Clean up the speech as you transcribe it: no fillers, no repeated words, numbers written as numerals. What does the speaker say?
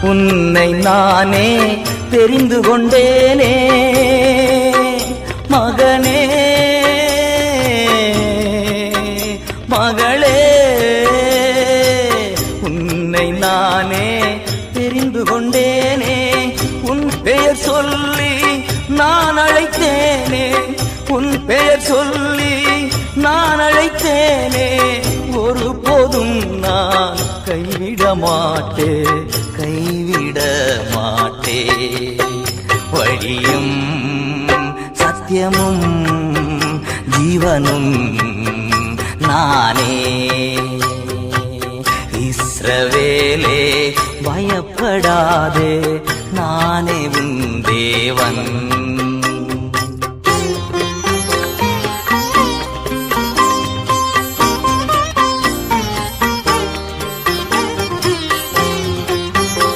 உன்னை நானே தெரிந்து கொண்டேனே மகனே மகளே, உன்னை நானே தெரிந்து கொண்டேனே. உன் பெயர் சொல்லி நான் அழைத்தேனே, உன் பெயர் சொல்லி நான் அழைத்தேனே. ஒருபோதும் நான் கைவிட மாட்டே, கைவிட மாட்டே. வழியும் சத்தியமும் ஜீவனும் நானே. இஸ்ரவேலே பயப்படாதே, நானே உன் தேவன்.